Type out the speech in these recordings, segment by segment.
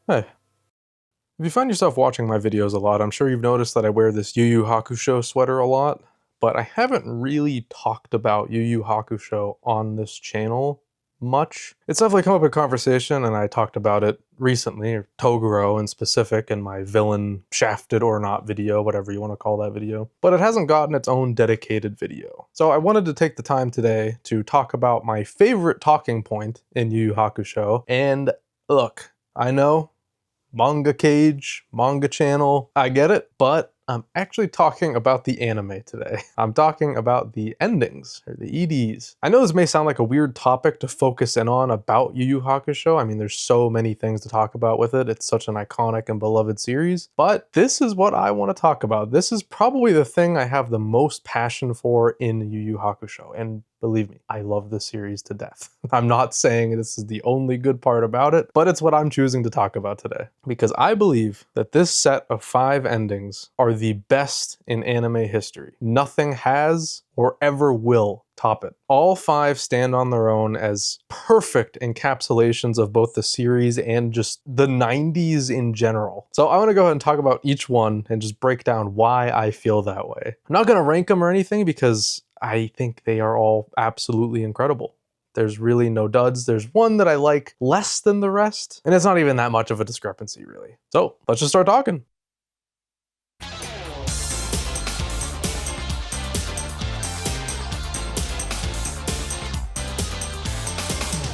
Hey, if you find yourself watching my videos a lot, I'm sure you've noticed that I wear this YuYu Hakusho sweater a lot, but I haven't really talked about YuYu Hakusho on this channel much. It's definitely come up in conversation, and I talked about it recently, or Toguro in specific, in my villain shafted or not video, whatever you want to call that video, but it hasn't gotten its own dedicated video. So I wanted to take the time today to talk about my favorite talking point in YuYu Hakusho, and look, I know, manga cage, manga channel, I get it, but I'm actually talking about the anime today. I'm talking about the endings, or the EDs. I know this may sound like a weird topic to focus in on about Yu Yu Hakusho. I mean, there's so many things to talk about with it. It's such an iconic and beloved series, but this is what I want to talk about. This is probably the thing I have the most passion for in Yu Yu Hakusho, and believe me, I love this series to death. I'm not saying this is the only good part about it, but it's what I'm choosing to talk about today. Because I believe that this set of 5 endings are the best in anime history. Nothing has or ever will top it. All 5 stand on their own as perfect encapsulations of both the series and just the 90s in general. So I want to go ahead and talk about each one and just break down why I feel that way. I'm not going to rank them or anything because I think they are all absolutely incredible. There's really no duds. There's one that I like less than the rest, and it's not even that much of a discrepancy, really. So let's just start talking.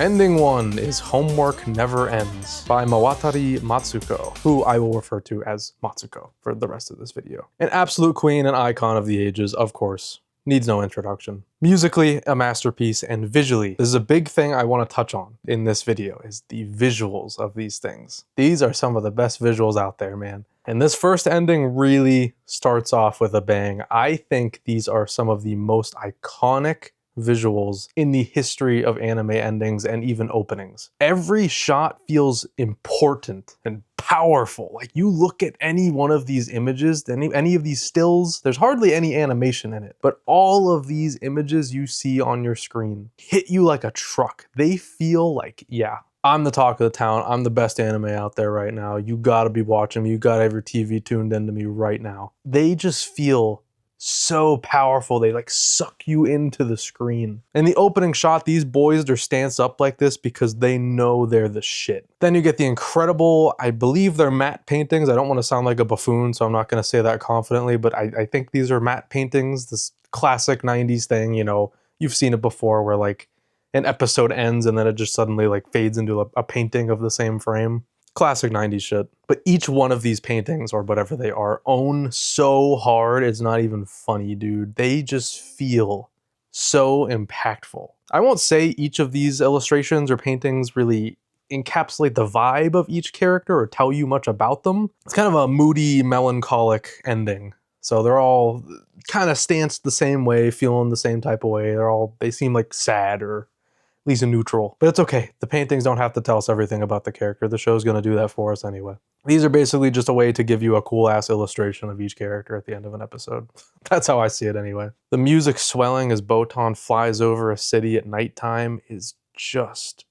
Ending 1 is Homework Never Ends by Mawatari Matsuko, who I will refer to as Matsuko for the rest of this video. An absolute queen and icon of the ages, of course. Needs no introduction. Musically, a masterpiece, and visually, this is a big thing I want to touch on in this video, is the visuals of these things. These are some of the best visuals out there, man. And this first ending really starts off with a bang. I think these are some of the most iconic visuals in the history of anime endings and even openings. Every shot feels important and powerful. Like, you look at any one of these images, any of these stills, there's hardly any animation in it, but all of these images you see on your screen hit you like a truck. They feel like, yeah, I'm the talk of the town. I'm the best anime out there right now. You gotta be watching me. You gotta have your TV tuned into me right now. They just feel so powerful. They like suck you into the screen. In the opening shot, these boys are stance up like this because they know they're the shit. Then you get the incredible, I believe they're matte paintings. I don't want to sound like a buffoon, so I'm not going to say that confidently, but I think these are matte paintings. This classic 90s thing, you know, you've seen it before where like an episode ends and then it just suddenly like fades into a painting of the same frame. Classic 90s shit. But each one of these paintings, or whatever they are, own so hard, it's not even funny, dude. They just feel so impactful. I won't say each of these illustrations or paintings really encapsulate the vibe of each character or tell you much about them. It's kind of a moody, melancholic ending. So they're all kind of stanced the same way, feeling the same type of way. They seem like sad or at least neutral. But it's okay. The paintings don't have to tell us everything about the character. The show's going to do that for us anyway. These are basically just a way to give you a cool-ass illustration of each character at the end of an episode. That's how I see it anyway. The music swelling as Botan flies over a city at nighttime is just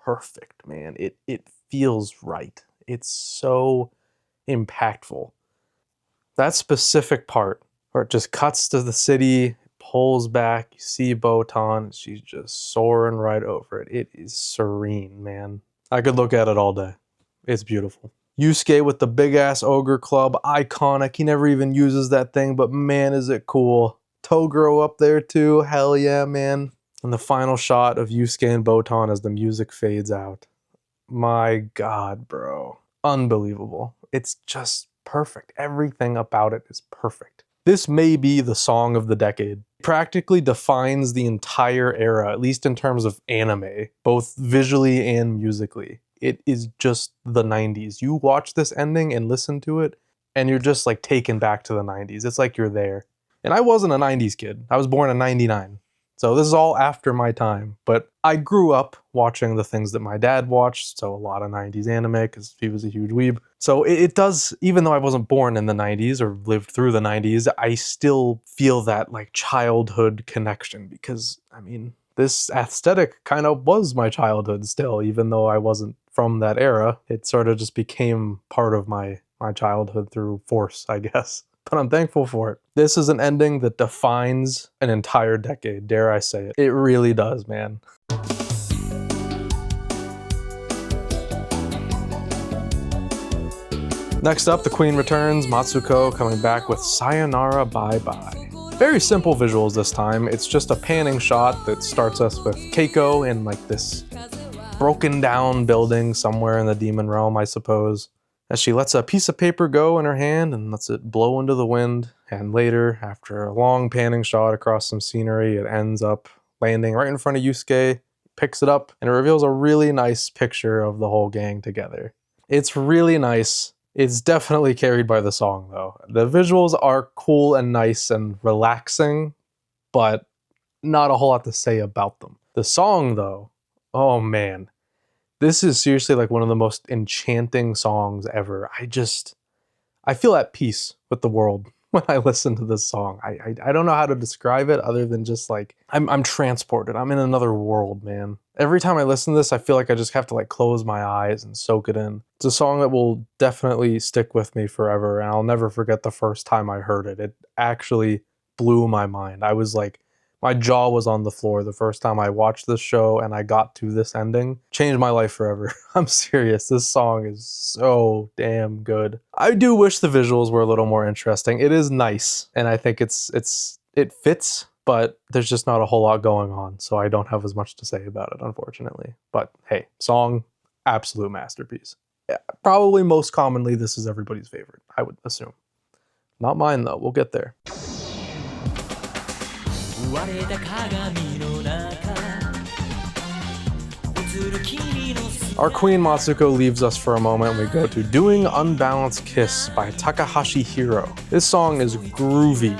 perfect, man. It feels right. It's so impactful. That specific part where it just cuts to the city, pulls back, you see Botan, she's just soaring right over it. It is serene, man. I could look at it all day. It's beautiful. Yusuke with the big ass ogre club, iconic. He never even uses that thing, but man, is it cool. Toguro up there too, hell yeah, man. And the final shot of Yusuke and Botan as the music fades out. My God, bro. Unbelievable. It's just perfect. Everything about it is perfect. This may be the song of the decade. It practically defines the entire era, at least in terms of anime, both visually and musically. It is just the 90s. You watch this ending and listen to it, and you're just like taken back to the 90s. It's like you're there. And I wasn't a 90s kid. I was born in 99. So this is all after my time, but I grew up watching the things that my dad watched, so a lot of 90s anime because he was a huge weeb. So it does, even though I wasn't born in the 90s or lived through the 90s, I still feel that like childhood connection because, I mean, this aesthetic kind of was my childhood still, even though I wasn't from that era. It sort of just became part of my childhood through force, I guess. But I'm thankful for it. This is an ending that defines an entire decade, dare I say it. It really does, man. Next up, the queen returns, Matsuko coming back with Sayonara Bye Bye. Very simple visuals this time. It's just a panning shot that starts us with Keiko in like this broken down building somewhere in the demon realm, I suppose, as she lets a piece of paper go in her hand and lets it blow into the wind. And later, after a long panning shot across some scenery, it ends up landing right in front of Yusuke, picks it up, and it reveals a really nice picture of the whole gang together. It's really nice. It's definitely carried by the song, though. The visuals are cool and nice and relaxing, but not a whole lot to say about them. The song, though, oh man. This is seriously like one of the most enchanting songs ever. I feel at peace with the world when I listen to this song. I don't know how to describe it other than just like, I'm transported. I'm in another world, man. Every time I listen to this, I feel like I just have to like close my eyes and soak it in. It's a song that will definitely stick with me forever, and I'll never forget the first time I heard it. It actually blew my mind. I was like, my jaw was on the floor the first time I watched this show and I got to this ending. Changed my life forever. I'm serious. This song is so damn good. I do wish the visuals were a little more interesting. It is nice, and I think it fits, but there's just not a whole lot going on, so I don't have as much to say about it, unfortunately. But hey, song, absolute masterpiece. Yeah, probably most commonly, this is everybody's favorite, I would assume. Not mine, though. We'll get there. Our queen Matsuko leaves us for a moment. We go to Doing Unbalanced Kiss by Takahashi Hiro. This song is groovy.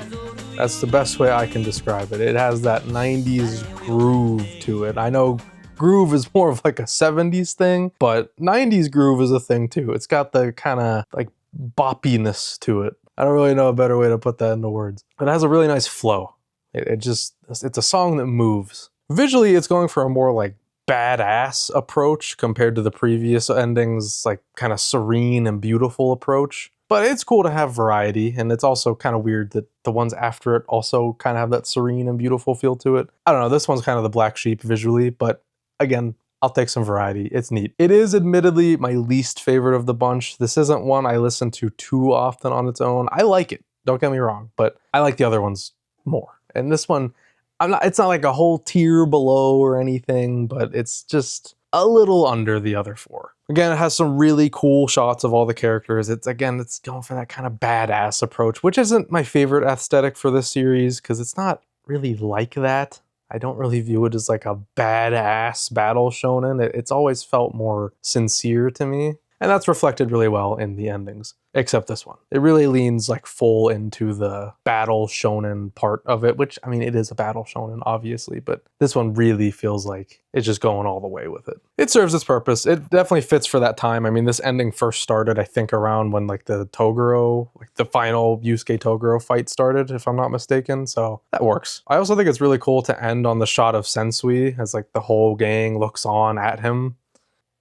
That's the best way I can describe it. It has that 90s groove to it. I know groove is more of like a 70s thing, but 90s groove is a thing too. It's got the kind of like boppiness to it. I don't really know a better way to put that into words. But it has a really nice flow. It's a song that moves. Visually, it's going for a more like badass approach compared to the previous endings, like kind of serene and beautiful approach. But it's cool to have variety, and it's also kind of weird that the ones after it also kind of have that serene and beautiful feel to it. I don't know, this one's kind of the black sheep visually, but again, I'll take some variety. It's neat. It is admittedly my least favorite of the bunch. This isn't one I listen to too often on its own. I like it, don't get me wrong, but I like the other ones more. And this one, it's not like a whole tier below or anything, but it's just a little under the other four. Again, it has some really cool shots of all the characters. It's going for that kind of badass approach, which isn't my favorite aesthetic for this series because it's not really like that. I don't really view it as like a badass battle shonen. It's always felt more sincere to me. And that's reflected really well in the endings, except this one. It really leans like full into the battle shonen part of it, which, I mean, it is a battle shonen, obviously, but this one really feels like it's just going all the way with it. It serves its purpose. It definitely fits for that time. I mean, this ending first started, I think, around when like the Toguro, like the final Yusuke Toguro fight started, if I'm not mistaken, so that works. I also think it's really cool to end on the shot of Sensui as like the whole gang looks on at him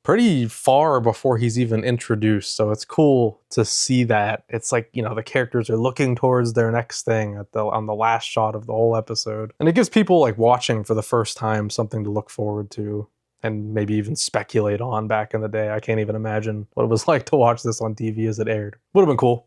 pretty far before he's even introduced, so it's cool to see that. It's like, you know, the characters are looking towards their next thing on the last shot of the whole episode. And it gives people like watching for the first time something to look forward to and maybe even speculate on back in the day. I can't even imagine what it was like to watch this on TV as it aired. Would have been cool.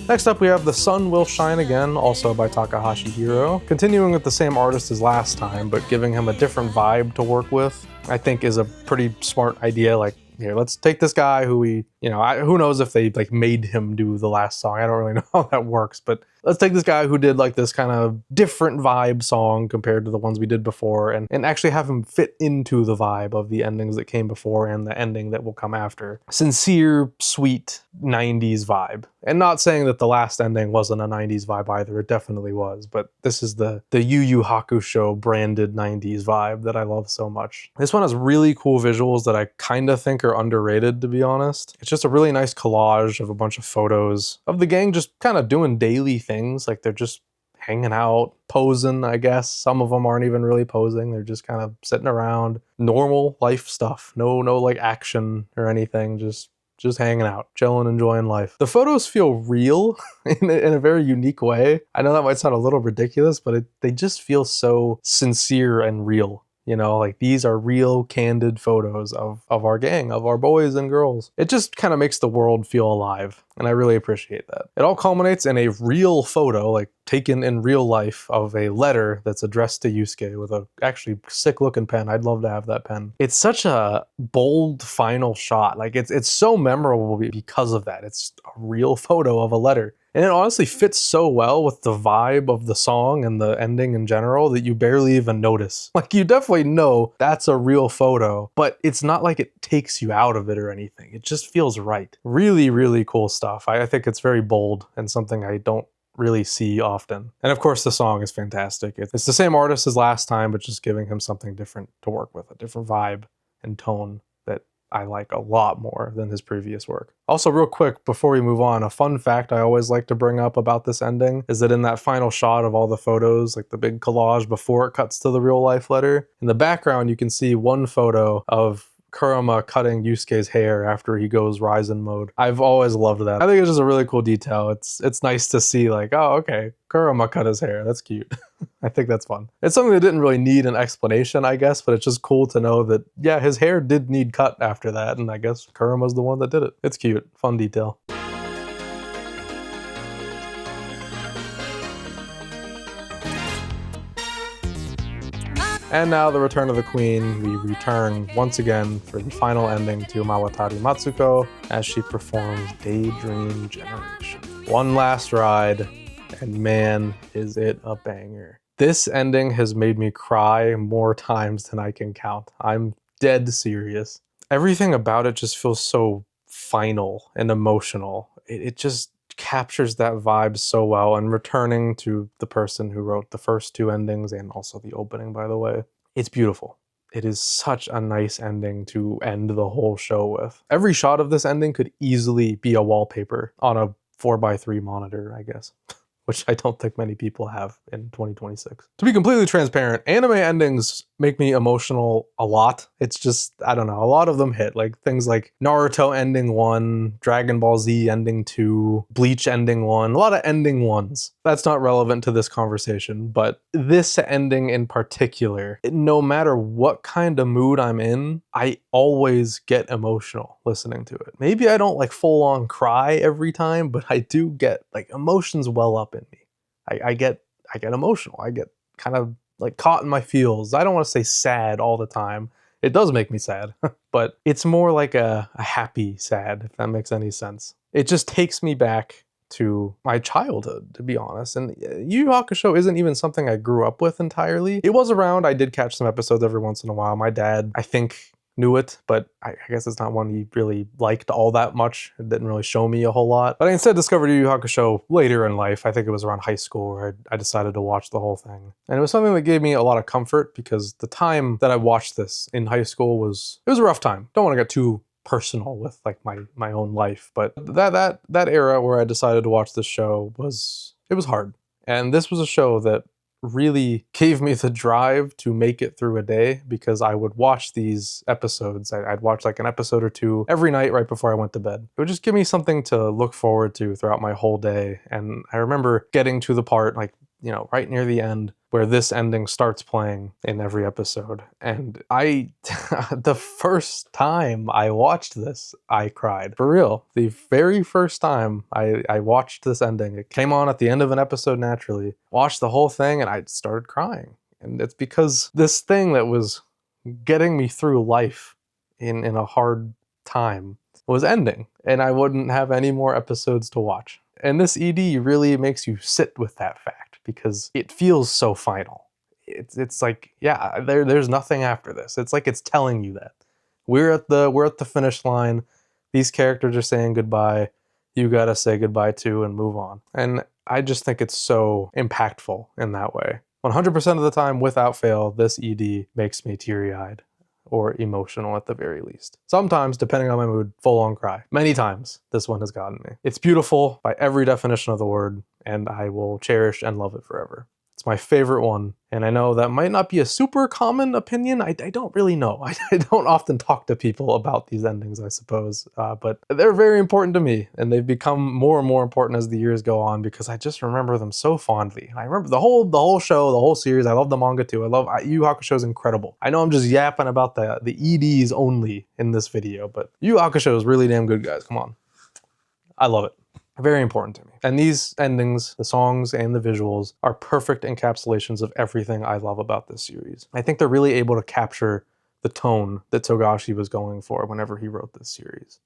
Next up, we have The Sun Will Shine Again, also by Takahashi Hiro. Continuing with the same artist as last time, but giving him a different vibe to work with, I think is a pretty smart idea. Like, here, let's take this guy who we, you know, who knows if they like made him do the last song. I don't really know how that works, but let's take this guy who did like this kind of different vibe song compared to the ones we did before and actually have him fit into the vibe of the endings that came before and the ending that will come after. Sincere, sweet 90s vibe. And not saying that the last ending wasn't a 90s vibe either, it definitely was, but this is the YuYu Hakusho branded 90s vibe that I love so much. This one has really cool visuals that I kind of think are underrated, to be honest. It's just a really nice collage of a bunch of photos of the gang just kind of doing daily things, like they're just hanging out, posing, I guess. Some of them aren't even really posing. They're just kind of sitting around. Normal life stuff. No like action or anything. Just hanging out, chilling, enjoying life. The photos feel real in a very unique way. I know that might sound a little ridiculous, but they just feel so sincere and real. You know, like these are real, candid photos of our gang, of our boys and girls. It just kind of makes the world feel alive, and I really appreciate that. It all culminates in a real photo, like taken in real life, of a letter that's addressed to Yusuke with a actually sick looking pen. I'd love to have that pen. It's such a bold final shot. Like it's so memorable because of that. It's a real photo of a letter. And it honestly fits so well with the vibe of the song and the ending in general that you barely even notice. Like you definitely know that's a real photo, but it's not like it takes you out of it or anything. It just feels right. Really, really cool stuff. I think it's very bold and something I don't really see often. And of course the song is fantastic. It's the same artist as last time, but just giving him something different to work with, a different vibe and tone that I like a lot more than his previous work. Also, real quick, before we move on, a fun fact I always like to bring up about this ending is that in that final shot of all the photos, like the big collage before it cuts to the real life letter, in the background you can see one photo of Kurama cutting Yusuke's hair after he goes Ryzen mode. I've always loved that. I think it's just a really cool detail. It's nice to see like, oh, okay, Kurama cut his hair. That's cute. I think that's fun. It's something that didn't really need an explanation, I guess, but it's just cool to know that, yeah, his hair did need cut after that, and I guess Kurama's the one that did it. It's cute. Fun detail. And now the return of the queen. We return once again for the final ending to Mawatari Matsuko as she performs Daydream Generation. One last ride, and man, is it a banger. This ending has made me cry more times than I can count. I'm dead serious. Everything about it just feels so final and emotional. It just captures that vibe so well, and returning to the person who wrote the first two endings and also the opening, by the way, it's beautiful. It is such a nice ending to end the whole show with. Every shot of this ending could easily be a wallpaper on a 4x3 monitor, I guess. Which I don't think many people have in 2026. To be completely transparent, anime endings make me emotional a lot. It's just, I don't know, a lot of them hit. Like things like Naruto ending 1, Dragon Ball Z ending 2, Bleach ending 1, a lot of ending 1s. That's not relevant to this conversation, but this ending in particular, no matter what kind of mood I'm in, I always get emotional listening to it. Maybe I don't like full on cry every time, but I do get like emotions well up in me. I get emotional. I get kind of like caught in my feels. I don't want to say sad all the time. It does make me sad, but it's more like a happy sad, if that makes any sense. It just takes me back to my childhood, to be honest. And Yu Yu Hakusho isn't even something I grew up with entirely. It was around. I did catch some episodes every once in a while. My dad, I think, knew it, but I guess it's not one he really liked all that much. It didn't really show me a whole lot. But I instead discovered Yu Yu Hakusho later in life. I think it was around high school where I decided to watch the whole thing. And it was something that gave me a lot of comfort because the time that I watched this in high school it was a rough time. Don't want to get too personal with like my own life, but that era where I decided to watch this show was hard. And this was a show that really gave me the drive to make it through a day because I would watch these episodes. I'd watch like an episode or two every night right before I went to bed. It would just give me something to look forward to throughout my whole day. And I remember getting to the part like, you know, right near the end where this ending starts playing in every episode. And the first time I watched this, I cried. For real. The very first time I watched this ending, it came on at the end of an episode naturally, watched the whole thing, and I started crying. And it's because this thing that was getting me through life in a hard time was ending, and I wouldn't have any more episodes to watch. And this ED really makes you sit with that fact because it feels so final. It's like, yeah, there's nothing after this. It's like it's telling you that we're at the finish line. These characters are saying goodbye. You gotta say goodbye too and move on. And I just think it's so impactful in that way. 100% of the time, without fail, this ED makes me teary-eyed or emotional at the very least. Sometimes, depending on my mood, full-on cry. Many times, this one has gotten me. It's beautiful by every definition of the word. and I will cherish and love it forever. It's my favorite one, and I know that might not be a super common opinion. I don't really know. I don't often talk to people about these endings, I suppose, but they're very important to me, and they've become more and more important as the years go on because I just remember them so fondly. And I remember the whole show, the whole series. I love the manga too. I love Yu Yu Hakusho is incredible. I know I'm just yapping about the EDs only in this video, but Yu Yu Hakusho is really damn good, guys. Come on, I love it. Very important to me. And these endings, the songs and the visuals, are perfect encapsulations of everything I love about this series. I think they're really able to capture the tone that Togashi was going for whenever he wrote this series.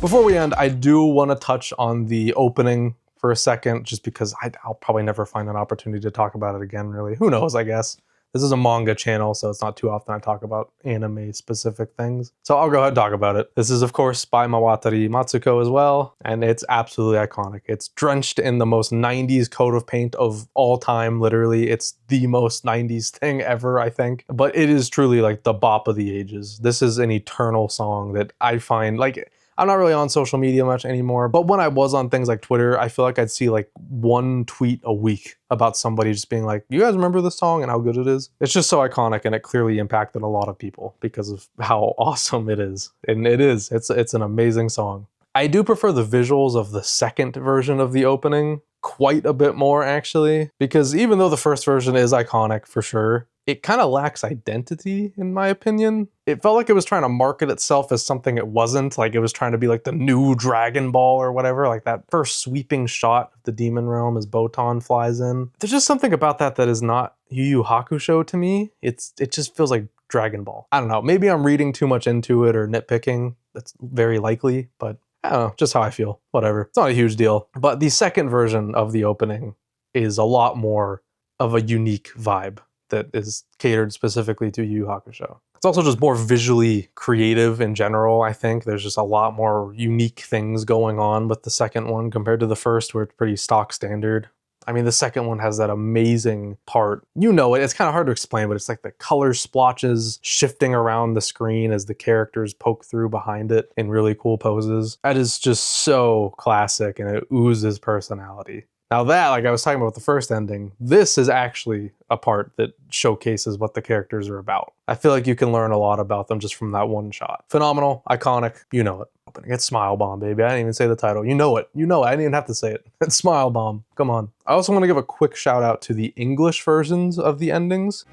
Before we end, I do want to touch on the opening for a second, just because I'll probably never find an opportunity to talk about it again, really. Who knows, I guess. This is a manga channel, so it's not too often I talk about anime-specific things. So I'll go ahead and talk about it. This is, of course, by Mawatari Matsuko as well, and it's absolutely iconic. It's drenched in the most 90s coat of paint of all time, literally. It's the most 90s thing ever, I think. But it is truly like the bop of the ages. This is an eternal song that I find, like, I'm not really on social media much anymore, but when I was on things like Twitter, I feel like I'd see like one tweet a week about somebody just being like, you guys remember this song and how good it is? It's just so iconic, and it clearly impacted a lot of people because of how awesome it is. And it's an amazing song. I do prefer the visuals of the second version of the opening quite a bit more, actually, because even though the first version is iconic for sure, it kind of lacks identity, in my opinion. It felt like it was trying to market itself as something it wasn't, like it was trying to be like the new Dragon Ball or whatever, like that first sweeping shot of the Demon Realm as Botan flies in. There's just something about that is not Yu Yu Hakusho to me. It just feels like Dragon Ball. I don't know, maybe I'm reading too much into it or nitpicking. That's very likely, but I don't know, just how I feel, whatever. It's not a huge deal. But the second version of the opening is a lot more of a unique vibe that is catered specifically to Yu Yu Hakusho. It's also just more visually creative in general, I think. There's just a lot more unique things going on with the second one compared to the first, where it's pretty stock standard. I mean, the second one has that amazing part. You know it, it's kind of hard to explain, but it's like the color splotches shifting around the screen as the characters poke through behind it in really cool poses. That is just so classic, and it oozes personality. Now that, like I was talking about the first ending, this is actually a part that showcases what the characters are about. I feel like you can learn a lot about them just from that one shot. Phenomenal, iconic, you know it. It's Smile Bomb, baby. I didn't even say the title. You know it. You know it. I didn't even have to say it. It's Smile Bomb. Come on. I also want to give a quick shout out to the English versions of the endings.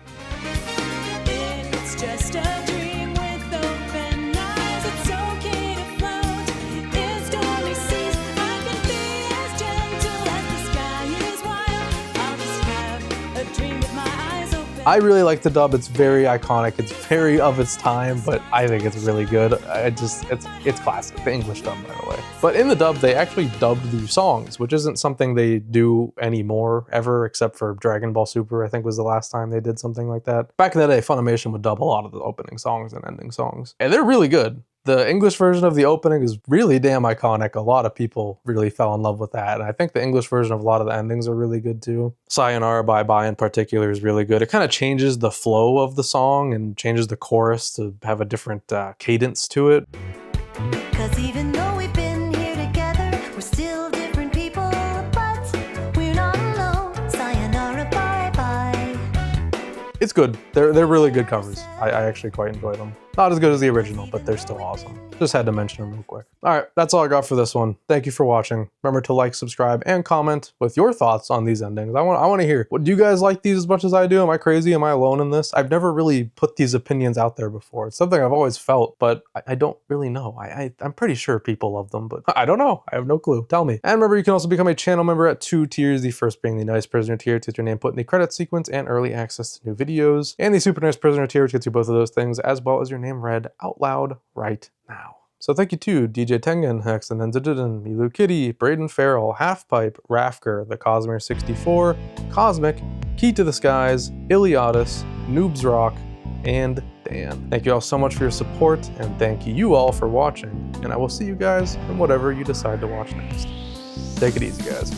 I really like the dub. It's very iconic. It's very of its time, but I think it's really good. It's classic. The English dub, by the way. But in the dub, they actually dubbed the songs, which isn't something they do anymore, ever, except for Dragon Ball Super, I think was the last time they did something like that. Back in the day, Funimation would dub a lot of the opening songs and ending songs, and they're really good. The English version of the opening is really damn iconic. A lot of people really fell in love with that. And I think the English version of a lot of the endings are really good too. Sayonara Bye Bye in particular is really good. It kind of changes the flow of the song and changes the chorus to have a different cadence to it. 'Cause even though we've been here together, we're still different people, but we're not alone. Sayonara Bye Bye. It's good. They're really good covers. I actually quite enjoy them. Not as good as the original, but they're still awesome. Just had to mention them real quick. All right, that's all I got for this one. Thank you for watching. Remember to like, subscribe, and comment with your thoughts on these endings. I want to hear, do you guys like these as much as I do? Am I crazy? Am I alone in this? I've never really put these opinions out there before. It's something I've always felt, but I don't really know. I'm pretty sure people love them, but I don't know. I have no clue. Tell me. And remember, you can also become a channel member at 2 tiers. The first being the Nice Prisoner tier, to get your name put in the credit sequence and early access to new videos. And the Super Nice Prisoner tier, which gets you both of those things, as well as your name read out loud right now. So thank you to DJ Tengen, Hex, and Nenzididen, Milu Kitty, Braden Farrell, Halfpipe, Rafker, The Cosmere 64, Cosmic, Key to the Skies, Iliadis, Noobs Rock, and Dan. Thank you all so much for your support, and thank you all for watching, and I will see you guys in whatever you decide to watch next. Take it easy, guys.